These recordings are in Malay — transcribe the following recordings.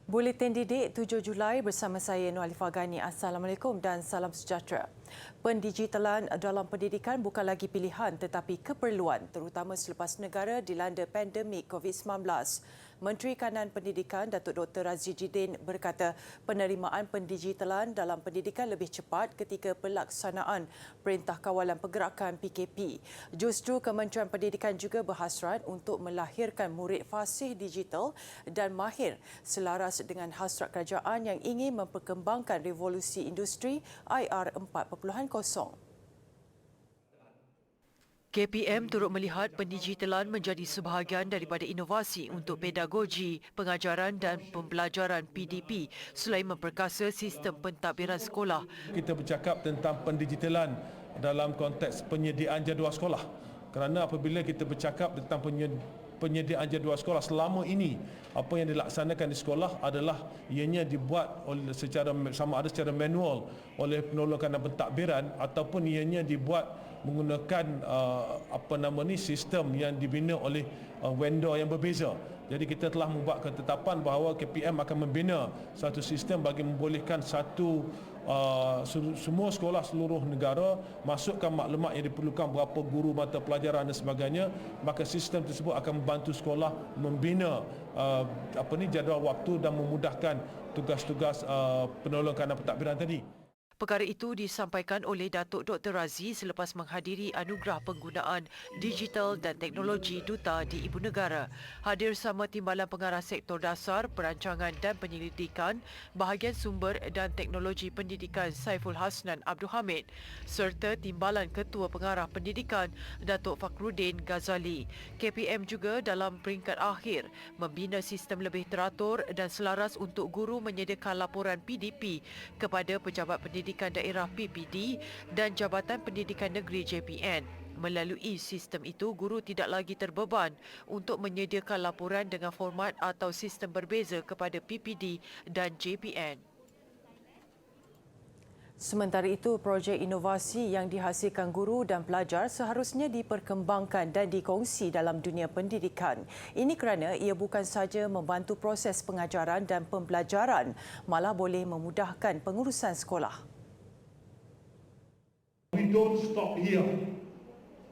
Buletin Didik 7 Julai bersama saya Nur Alifah Ghani. Assalamualaikum dan salam sejahtera. Pendigitalan dalam pendidikan bukan lagi pilihan tetapi keperluan, terutama selepas negara dilanda pandemik COVID-19. Menteri Kanan Pendidikan Datuk Dr. Razzie Jidin berkata penerimaan pendigitalan dalam pendidikan lebih cepat ketika pelaksanaan Perintah Kawalan Pergerakan PKP. Justru Kementerian Pendidikan juga berhasrat untuk melahirkan murid fasih digital dan mahir selaras dengan hasrat kerajaan yang ingin memperkembangkan revolusi industri IR 4.0. KPM turut melihat pendigitalan menjadi sebahagian daripada inovasi untuk pedagogi, pengajaran dan pembelajaran PDP selain memperkasa sistem pentadbiran sekolah. Kita bercakap tentang pendigitalan dalam konteks penyediaan jadual sekolah. Kerana apabila kita bercakap tentang penyediaan jadual sekolah, selama ini apa yang dilaksanakan di sekolah adalah ianya dibuat oleh secara sama ada secara manual oleh penolong kanan pentadbiran ataupun ianya dibuat menggunakan sistem yang dibina oleh vendor yang berbeza. Jadi kita telah membuat ketetapan bahawa KPM akan membina satu sistem bagi membolehkan semua sekolah seluruh negara masukkan maklumat yang diperlukan, berapa guru mata pelajaran dan sebagainya. Maka sistem tersebut akan membantu sekolah membina jadual waktu dan memudahkan tugas-tugas penolong kanan pentadbiran tadi. Perkara itu disampaikan oleh Datuk Dr. Razzie selepas menghadiri anugerah penggunaan digital dan teknologi Duta di Ibu Negara. Hadir sama Timbalan Pengarah Sektor Dasar, Perancangan dan Penyelidikan, Bahagian Sumber dan Teknologi Pendidikan Saiful Hasnan Abdul Hamid serta Timbalan Ketua Pengarah Pendidikan Datuk Fakhruddin Ghazali. KPM juga dalam peringkat akhir membina sistem lebih teratur dan selaras untuk guru menyediakan laporan PDP kepada Pejabat Pendidikan Daerah PPD dan Jabatan Pendidikan Negeri JPN. Melalui sistem itu, guru tidak lagi terbeban untuk menyediakan laporan dengan format atau sistem berbeza kepada PPD dan JPN. Sementara itu, projek inovasi yang dihasilkan guru dan pelajar seharusnya diperkembangkan dan dikongsi dalam dunia pendidikan. Ini kerana ia bukan sahaja membantu proses pengajaran dan pembelajaran, malah boleh memudahkan pengurusan sekolah. We don't stop here.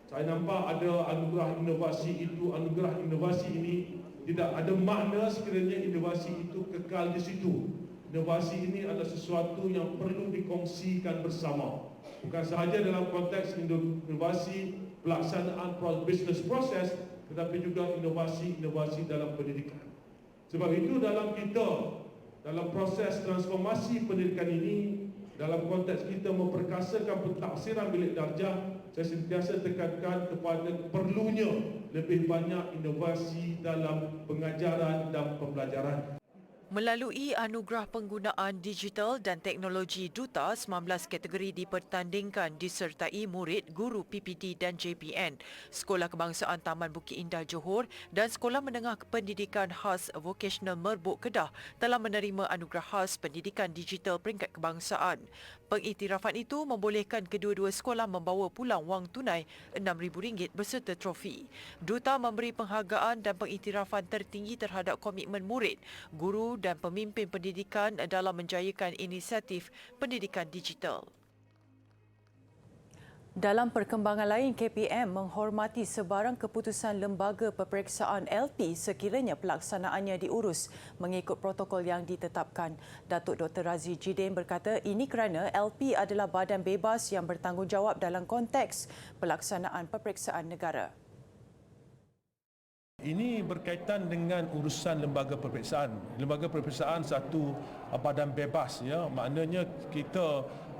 Saya nampak ada anugerah inovasi itu, anugerah inovasi ini tidak ada makna sekiranya inovasi itu kekal di situ. Inovasi ini adalah sesuatu yang perlu dikongsikan bersama. Bukan sahaja dalam konteks inovasi pelaksanaan business proses, tetapi juga inovasi dalam pendidikan. Sebab itu dalam proses transformasi pendidikan ini, dalam konteks kita memperkasakan pentafsiran bilik darjah, saya sentiasa tekankan kepada perlunya lebih banyak inovasi dalam pengajaran dan pembelajaran. Melalui anugerah penggunaan digital dan teknologi Duta, 19 kategori dipertandingkan disertai murid, guru PPD dan JPN, Sekolah Kebangsaan Taman Bukit Indah Johor dan Sekolah Menengah Pendidikan Khas Vocational Merbuk Kedah telah menerima anugerah khas pendidikan digital peringkat kebangsaan. Pengiktirafan itu membolehkan kedua-dua sekolah membawa pulang wang tunai RM6,000 berserta trofi. Duta memberi penghargaan dan pengiktirafan tertinggi terhadap komitmen murid, guru dan pemimpin pendidikan dalam menjayakan inisiatif pendidikan digital. Dalam perkembangan lain, KPM menghormati sebarang keputusan Lembaga Peperiksaan LP sekiranya pelaksanaannya diurus mengikut protokol yang ditetapkan. Datuk Dr. Razzie Jidin berkata ini kerana LP adalah badan bebas yang bertanggungjawab dalam konteks pelaksanaan peperiksaan negara. Ini berkaitan dengan urusan lembaga peperiksaan. Lembaga peperiksaan satu badan bebas, ya. Maknanya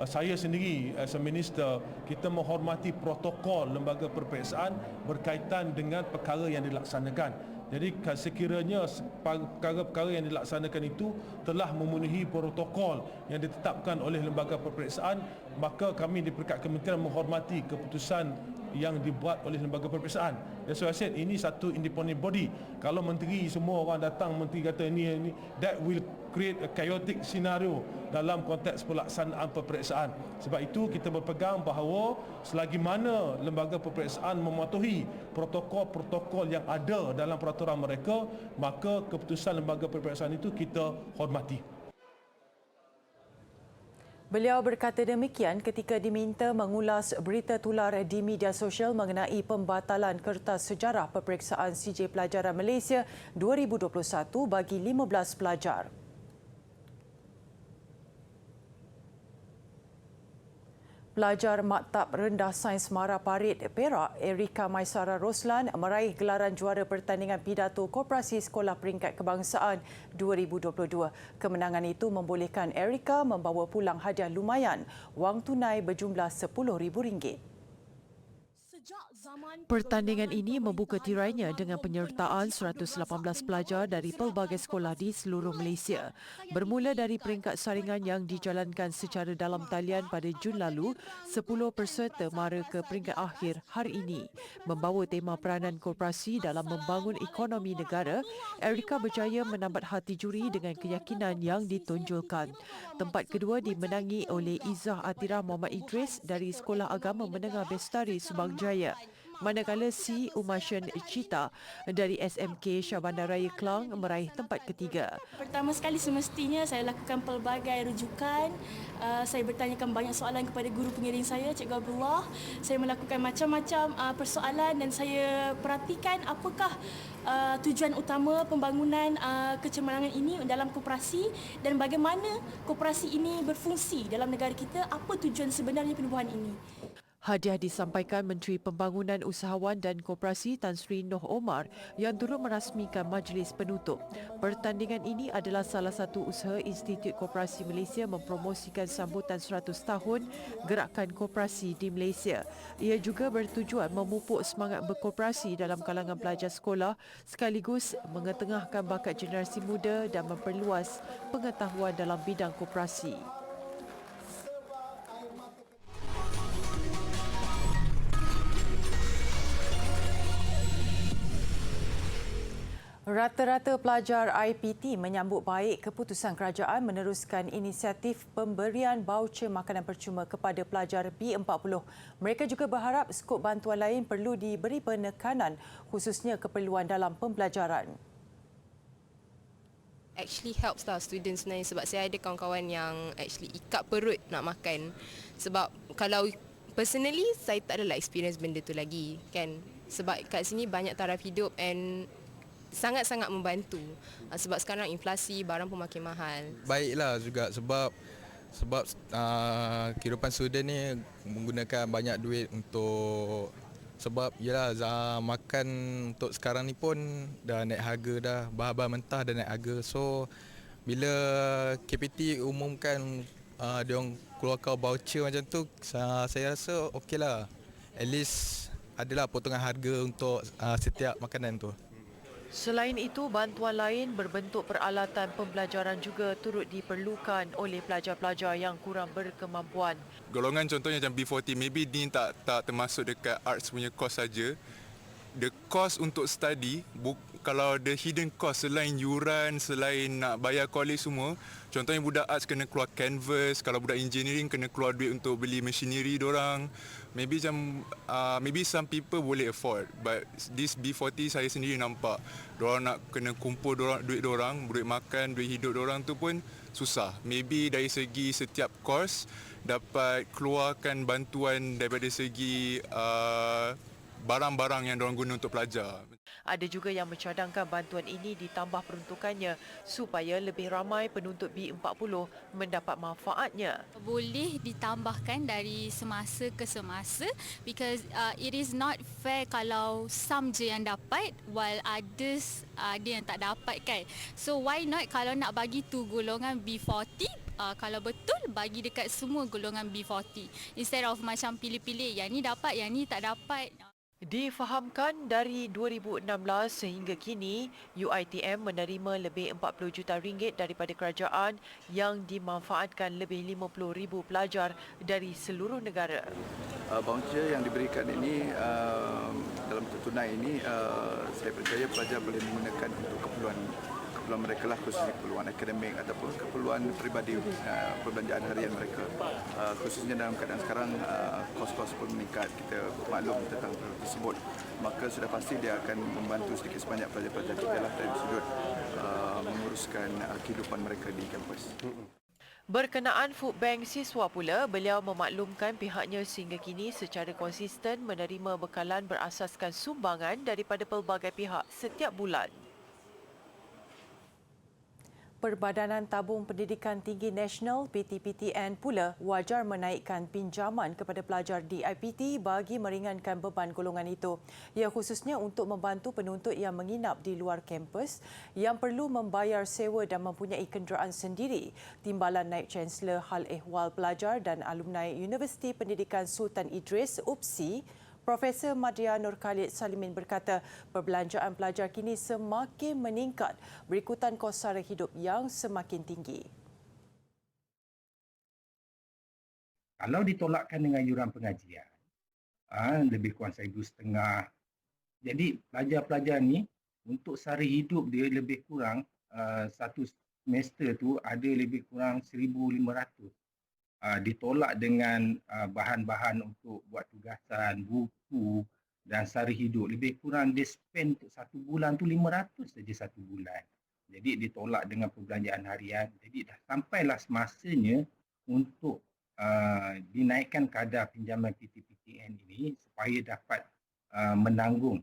saya sendiri as a minister, kita menghormati protokol lembaga peperiksaan berkaitan dengan perkara yang dilaksanakan. Jadi sekiranya perkara-perkara yang dilaksanakan itu telah memenuhi protokol yang ditetapkan oleh lembaga peperiksaan, maka kami di peringkat kementerian menghormati keputusan yang dibuat oleh lembaga peperiksaan. That's why I said ini satu independent body. Kalau menteri semua orang datang, menteri kata ini, that will create a chaotic scenario dalam konteks pelaksanaan peperiksaan. Sebab itu kita berpegang bahawa selagi mana lembaga peperiksaan mematuhi protokol-protokol yang ada dalam peraturan mereka, maka keputusan lembaga peperiksaan itu kita hormati. Beliau berkata demikian ketika diminta mengulas berita tular di media sosial mengenai pembatalan kertas sejarah peperiksaan CJ Pelajaran Malaysia 2021 bagi 15 pelajar. Pelajar Maktab Rendah Sains Mara Parit, Perak, Erika Maisara Roslan meraih gelaran juara pertandingan pidato Koperasi Sekolah Peringkat Kebangsaan 2022. Kemenangan itu membolehkan Erika membawa pulang hadiah lumayan, wang tunai berjumlah RM10,000. Pertandingan ini membuka tirainya dengan penyertaan 118 pelajar dari pelbagai sekolah di seluruh Malaysia. Bermula dari peringkat saringan yang dijalankan secara dalam talian pada Jun lalu, 10 peserta mara ke peringkat akhir hari ini. Membawa tema peranan korporasi dalam membangun ekonomi negara, Erika berjaya menambat hati juri dengan keyakinan yang ditonjolkan. Tempat kedua dimenangi oleh Izzah Atirah Muhammad Idris dari Sekolah Agama Menengah Bestari Subang Jaya. Manakala Si Umasyan Cita dari SMK Shah Bandar Raya Klang meraih tempat ketiga. Pertama sekali semestinya saya lakukan pelbagai rujukan. Saya bertanyakan banyak soalan kepada guru pengiring saya, Cikgu Abdullah. Saya melakukan macam-macam persoalan dan saya perhatikan apakah tujuan utama pembangunan kecemerlangan ini dalam koperasi dan bagaimana koperasi ini berfungsi dalam negara kita, apa tujuan sebenarnya penubuhan ini. Hadiah disampaikan Menteri Pembangunan Usahawan dan Koperasi Tan Sri Noh Omar yang turut merasmikan majlis penutup. Pertandingan ini adalah salah satu usaha Institut Koperasi Malaysia mempromosikan sambutan 100 tahun Gerakan Koperasi di Malaysia. Ia juga bertujuan memupuk semangat berkoperasi dalam kalangan pelajar sekolah sekaligus mengetengahkan bakat generasi muda dan memperluas pengetahuan dalam bidang koperasi. Rata-rata pelajar IPT menyambut baik keputusan kerajaan meneruskan inisiatif pemberian baucer makanan percuma kepada pelajar B40. Mereka juga berharap skop bantuan lain perlu diberi penekanan khususnya keperluan dalam pembelajaran. Actually helps lah students sebenarnya sebab saya ada kawan-kawan yang actually ikat perut nak makan. Sebab kalau personally saya tak adalah experience benda tu lagi kan. Sebab kat sini banyak taraf hidup and sangat-sangat membantu sebab sekarang inflasi, barang pun makin mahal. Baiklah juga sebab kehidupan student ni menggunakan banyak duit untuk sebab yalah makan untuk sekarang ni pun dah naik harga dah, bahan-bahan mentah dah naik harga. So bila KPT umumkan dia orang keluarkan voucher macam tu, saya rasa okeylah. At least adalah potongan harga untuk setiap makanan tu. Selain itu, bantuan lain berbentuk peralatan pembelajaran juga turut diperlukan oleh pelajar-pelajar yang kurang berkemampuan. Golongan contohnya macam B40, maybe ni tak termasuk dekat arts punya course saja. The cost untuk study, kalau the hidden cost selain yuran, selain nak bayar college semua, contohnya budak arts kena keluar canvas, kalau budak engineering kena keluar duit untuk beli machinery dorang. Maybe macam maybe some people boleh afford, but this B40 saya sendiri nampak dorang nak kena kumpul duit dorang, duit makan, duit hidup dorang tu pun susah. Maybe dari segi setiap course dapat keluarkan bantuan daripada segi barang-barang yang diorang guna untuk pelajar. Ada juga yang mencadangkan bantuan ini ditambah peruntukannya supaya lebih ramai penuntut B40 mendapat manfaatnya. Boleh ditambahkan dari semasa ke semasa because it is not fair kalau some je yang dapat while others ada yang tak dapat kan. So why not kalau nak bagi tu golongan B40, kalau betul bagi dekat semua golongan B40 instead of macam pilih-pilih yang ni dapat yang ni tak dapat. Difahamkan dari 2016 sehingga kini, UiTM menerima lebih 40 juta ringgit daripada kerajaan yang dimanfaatkan lebih 50,000 pelajar dari seluruh negara. Voucher yang diberikan ini dalam tunai ini saya percaya pelajar boleh menggunakan untuk keperluan mereka lah, khususnya keperluan akademik ataupun keperluan peribadi, perbelanjaan harian mereka. Khususnya dalam keadaan sekarang kos-kos pun meningkat, kita maklum tentang hal tersebut. Maka sudah pasti dia akan membantu sedikit sebanyak pelajar-pelajar kita lah dari sudut menguruskan kehidupan mereka di kampus. Berkenaan Food Bank siswa pula, beliau memaklumkan pihaknya sehingga kini secara konsisten menerima bekalan berasaskan sumbangan daripada pelbagai pihak setiap bulan. Perbadanan Tabung Pendidikan Tinggi Nasional PTPTN pula wajar menaikkan pinjaman kepada pelajar di IPT bagi meringankan beban golongan itu. Ia khususnya untuk membantu penuntut yang menginap di luar kampus yang perlu membayar sewa dan mempunyai kenderaan sendiri. Timbalan Naib Chancellor Hal Ehwal Pelajar dan Alumni Universiti Pendidikan Sultan Idris UPSI, Profesor Madya Nur Khalid Salimin berkata perbelanjaan pelajar kini semakin meningkat berikutan kos sara hidup yang semakin tinggi. Kalau ditolakkan dengan yuran pengajian, lebih kurang 1,500. Jadi pelajar-pelajar ni untuk sara hidup dia lebih kurang satu semester tu ada lebih kurang 1,500. Ditolak dengan bahan-bahan untuk buat tugasan, buku dan sara hidup. Lebih kurang dia spend untuk satu bulan tu 500 saja satu bulan. Jadi ditolak dengan perbelanjaan harian. Jadi dah sampailah masanya untuk dinaikkan kadar pinjaman PTPTN ini supaya dapat menanggung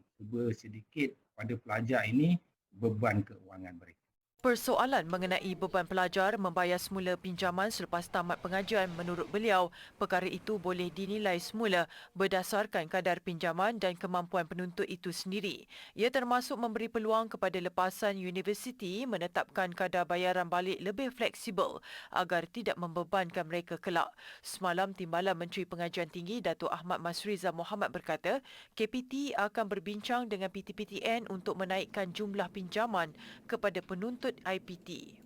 sedikit pada pelajar ini beban keuangan mereka. Persoalan mengenai beban pelajar membayar semula pinjaman selepas tamat pengajian menurut beliau, perkara itu boleh dinilai semula berdasarkan kadar pinjaman dan kemampuan penuntut itu sendiri. Ia termasuk memberi peluang kepada lepasan universiti menetapkan kadar bayaran balik lebih fleksibel agar tidak membebankan mereka kelak. Semalam, Timbalan Menteri Pengajian Tinggi Datuk Ahmad Masriza Mohamad berkata, KPT akan berbincang dengan PTPTN untuk menaikkan jumlah pinjaman kepada penuntut IPT.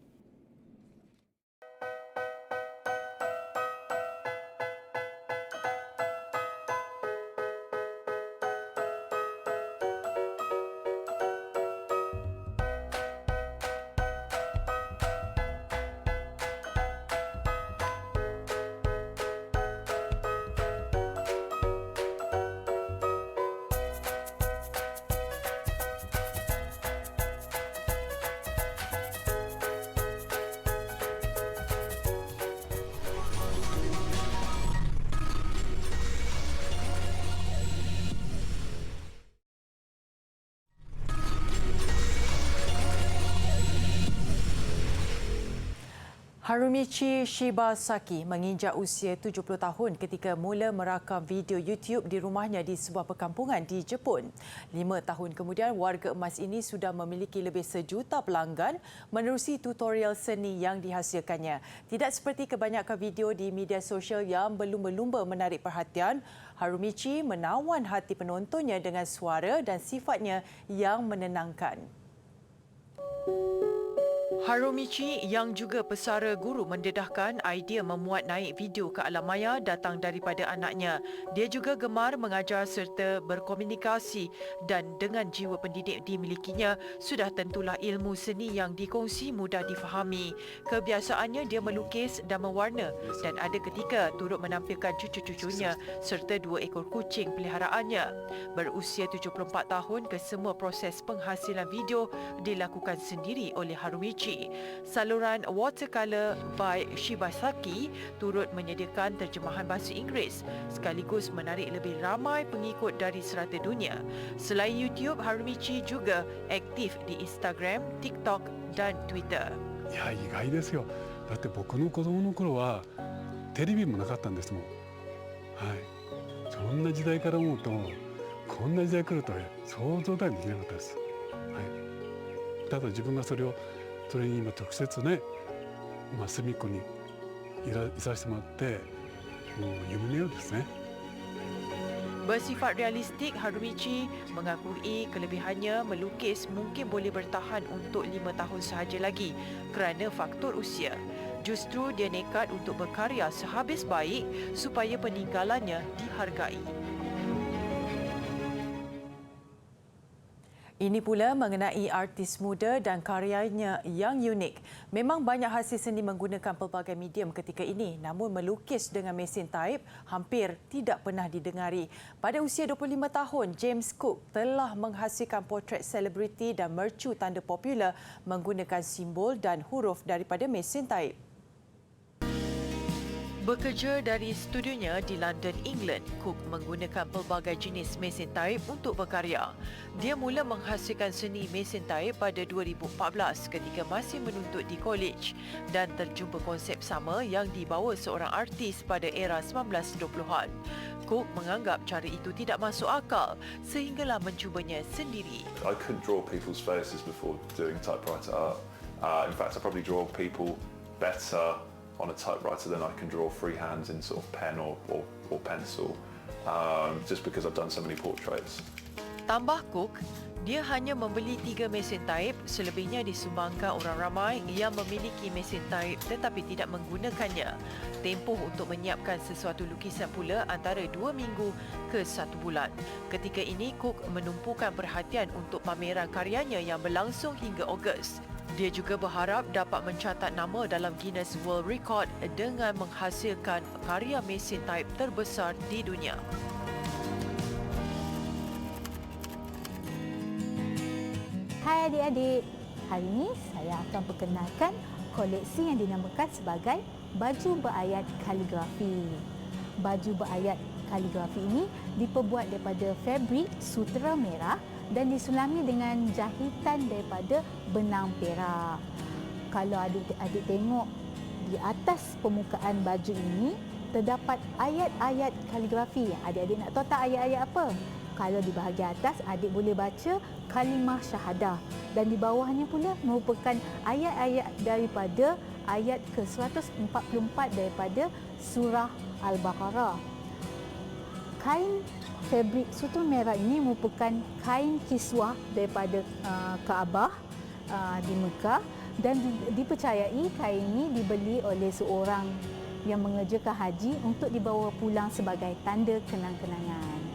Harumichi Shibasaki menginjak usia 70 tahun ketika mula merakam video YouTube di rumahnya di sebuah perkampungan di Jepun. 5 tahun kemudian, warga emas ini sudah memiliki lebih 1 juta pelanggan menerusi tutorial seni yang dihasilkannya. Tidak seperti kebanyakan video di media sosial yang berlumba-lumba menarik perhatian, Harumichi menawan hati penontonnya dengan suara dan sifatnya yang menenangkan. Harumichi yang juga pesara guru mendedahkan idea memuat naik video ke alam maya datang daripada anaknya. Dia juga gemar mengajar serta berkomunikasi dan dengan jiwa pendidik dimilikinya, sudah tentulah ilmu seni yang dikongsi mudah difahami. Kebiasaannya dia melukis dan mewarna dan ada ketika turut menampilkan cucu-cucunya serta 2 ekor kucing peliharaannya. Berusia 74 tahun, kesemua proses penghasilan video dilakukan sendiri oleh Harumichi. Saluran Watercolor by Shibasaki turut menyediakan terjemahan bahasa Inggeris sekaligus menarik lebih ramai pengikut dari serata dunia. Selain YouTube, Harumichi juga aktif di Instagram, TikTok dan Twitter. いや、意外ですよ。だって僕の子供の頃はテレビもなかったんですもん。はい。そんな時代から思うと、こんな時代来るとは想像だにできなかったです。はい。ただ自分がそれに今直接ね、隅っこにいさせてもらって、もう夢のようですね。Bersifat realistik, Harumichi mengakui kelebihannya melukis mungkin boleh bertahan untuk 5 tahun sahaja lagi kerana faktor usia. Justru dia nekat untuk berkarya sehabis baik supaya peninggalannya dihargai. Ini pula mengenai artis muda dan karyanya yang unik. Memang banyak hasil seni menggunakan pelbagai medium ketika ini, namun melukis dengan mesin taip hampir tidak pernah didengari. Pada usia 25 tahun, James Cook telah menghasilkan potret selebriti dan mercu tanda popular menggunakan simbol dan huruf daripada mesin taip. Bekerja dari studionya di London, England, Cook menggunakan pelbagai jenis mesin taip untuk berkarya. Dia mula menghasilkan seni mesin taip pada 2014 ketika masih menuntut di college dan terjumpa konsep sama yang dibawa seorang artis pada era 1920-an. Cook menganggap cara itu tidak masuk akal sehinggalah mencubanya sendiri. I couldn't draw people's faces before doing typewriter art. In fact, I probably draw people better on a typewriter than I can draw freehand in sort of pen or pencil, just because I've done so many portraits. Tambah Cook, dia hanya membeli 3 mesin taip, selebihnya disumbangkan orang ramai yang memiliki mesin taip tetapi tidak menggunakannya. Tempoh untuk menyiapkan sesuatu lukisan pula antara 2 minggu ke 1 bulan. Ketika ini, Cook menumpukan perhatian untuk pameran karyanya yang berlangsung hingga Ogos. Dia juga berharap dapat mencatat nama dalam Guinness World Record dengan menghasilkan karya mesin taip terbesar di dunia. Hai adik-adik, hari ini saya akan perkenalkan koleksi yang dinamakan sebagai baju berayat kaligrafi. Baju berayat kaligrafi ini diperbuat daripada fabrik sutera merah dan disulami dengan jahitan daripada benang perak. Kalau adik-adik tengok di atas permukaan baju ini terdapat ayat-ayat kaligrafi. Adik-adik nak tahu tak ayat-ayat apa? Kalau di bahagian atas adik boleh baca kalimah syahadah dan di bawahnya pula merupakan ayat-ayat daripada ayat ke-144 daripada surah Al-Baqarah. Kain fabrik sutera merah ini merupakan kain kiswah daripada Kaabah di Mekah dan dipercayai kain ini dibeli oleh seorang yang mengerjakan haji untuk dibawa pulang sebagai tanda kenang-kenangan.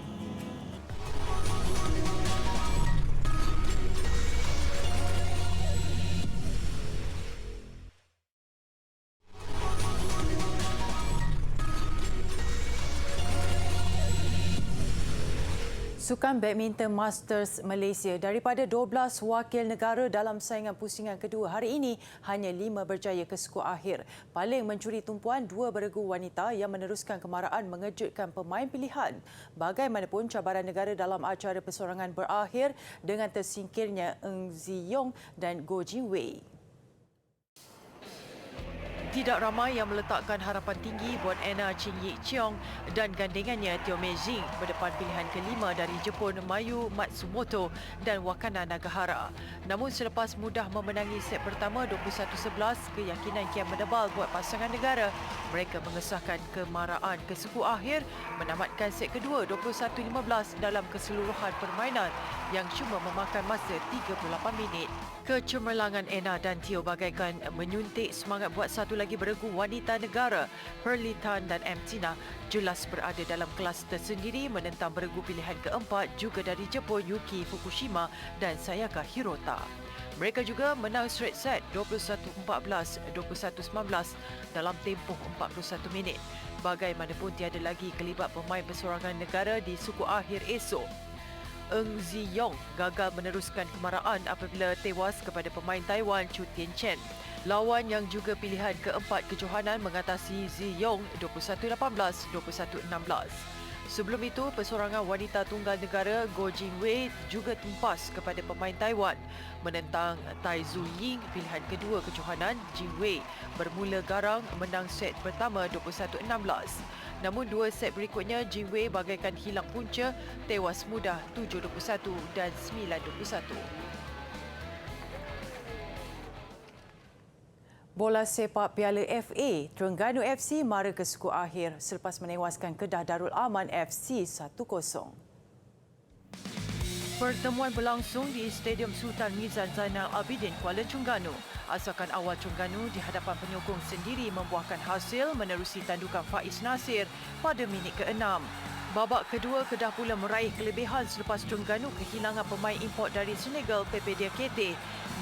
Sukan Badminton Masters Malaysia, daripada 12 wakil negara dalam saingan pusingan kedua hari ini, hanya 5 berjaya ke skor akhir. Paling mencuri tumpuan 2 beregu wanita yang meneruskan kemarahan mengejutkan pemain pilihan. Bagaimanapun, cabaran negara dalam acara persorangan berakhir dengan tersingkirnya Eng Ziyong dan Goh Jin Wei. Tidak ramai yang meletakkan harapan tinggi buat Anna Chin Yi Cheong dan gandengannya Teo Mei Jing berdepan pilihan kelima dari Jepun Mayu Matsumoto dan Wakana Nagahara. Namun selepas mudah memenangi set pertama 21-11, keyakinan kian menebal buat pasangan negara. Mereka mengesahkan kemarahan ke suku akhir, menamatkan set kedua 21-15 dalam keseluruhan permainan yang cuma memakan masa 38 minit. Kecemerlangan Anna dan Teo bagaikan menyuntik semangat buat satu lagi beregu wanita negara. Pearly Tan dan M. Tina jelas berada dalam kelas tersendiri menentang beregu pilihan keempat juga dari Jepun Yuki Fukushima dan Sayaka Hirota. Mereka juga menang straight set 21-14, 21-19 dalam tempoh 41 minit. Bagaimanapun tiada lagi kelibat pemain persorangan negara di suku akhir esok. Eng Ziyong gagal meneruskan kemarahan apabila tewas kepada pemain Taiwan Chu Tien Chen. Lawan yang juga pilihan keempat kejohanan mengatasi Ziyong 21-18, 21-16. Sebelum itu, persorangan wanita tunggal negara Goh Jin Wei juga tumpas kepada pemain Taiwan. Menentang Tai Zu Ying, pilihan kedua kejohanan, Jin Wei bermula garang menang set pertama 21-16. Namun dua set berikutnya, Jin Wei bagaikan hilang punca, tewas mudah 7-21 dan 9-21. Bola sepak Piala FA, Terengganu FC mara ke suku akhir selepas menewaskan Kedah Darul Aman FC 1-0. Pertemuan berlangsung di Stadium Sultan Mizan Zainal Abidin, Kuala Terengganu. Asalkan awal Terengganu di hadapan penyokong sendiri membuahkan hasil menerusi tandukan Faiz Nasir pada minit ke-6. Babak kedua, Kedah pula meraih kelebihan selepas Terengganu kehilangan pemain import dari Senegal, Pepe Diakite,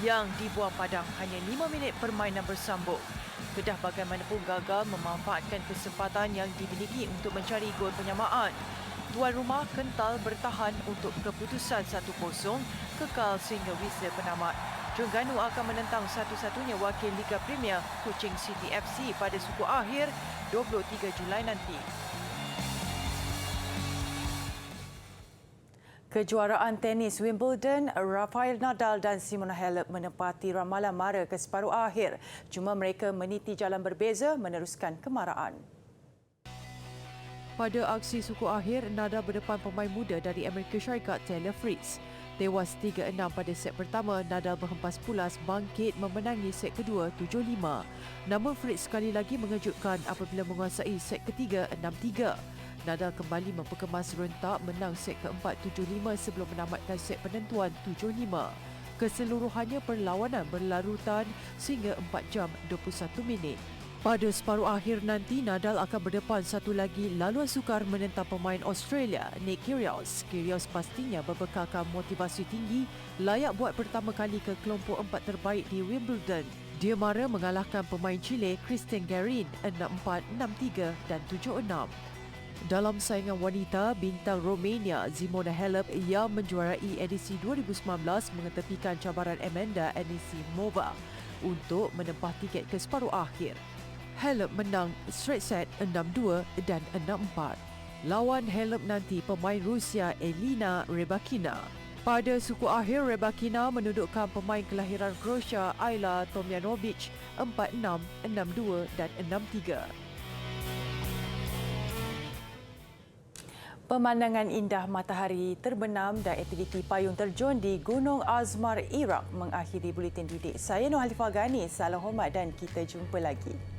yang dibuang padang hanya 5 minit permainan bersambung. Kedah bagaimanapun gagal memanfaatkan kesempatan yang dimiliki untuk mencari gol penyamaan. Tuan rumah kental bertahan untuk keputusan 1-0 kekal sehingga whistle penamat. Terengganu akan menentang satu-satunya wakil Liga Premier, Kuching City FC pada suku akhir 23 Julai nanti. Kejuaraan tenis Wimbledon, Rafael Nadal dan Simona Halep menepati ramalan mara ke separuh akhir. Cuma mereka meniti jalan berbeza meneruskan kemarahan. Pada aksi suku akhir, Nadal berdepan pemain muda dari Amerika Syarikat Taylor Fritz. Tewas 3-6 pada set pertama, Nadal berhempas pulas bangkit memenangi set kedua 7-5. Namun Fritz sekali lagi mengejutkan apabila menguasai set ketiga 6-3. Nadal kembali memperkemas rentak menang set keempat 7-5 sebelum menamatkan set penentuan 7-5. Keseluruhannya perlawanan berlarutan sehingga 4 jam 21 minit. Pada separuh akhir nanti, Nadal akan berdepan satu lagi laluan sukar menentang pemain Australia, Nick Kyrgios. Kyrgios pastinya berbekalkan motivasi tinggi layak buat pertama kali ke kelompok 4 terbaik di Wimbledon. Dia mara mengalahkan pemain Chile, Christian Garin 6-4, 6-3 dan 7-6. Dalam saingan wanita, bintang Romania Simona Halep yang menjuarai edisi 2019 mengetepikan cabaran Amanda Anisimova untuk menempah tiket ke separuh akhir. Halep menang straight set 6-2 dan 6-4. Lawan Halep nanti pemain Rusia Elina Rybakina. Pada suku akhir, Rybakina menudukkan pemain kelahiran Croatia Ayla Tomljanovic 4-6, 6-2 dan 6-3. Pemandangan indah matahari terbenam dan aktiviti payung terjun di Gunung Azmar, Iraq mengakhiri buletin didik. Saya Nur Halifah Ghani, salam hormat dan kita jumpa lagi.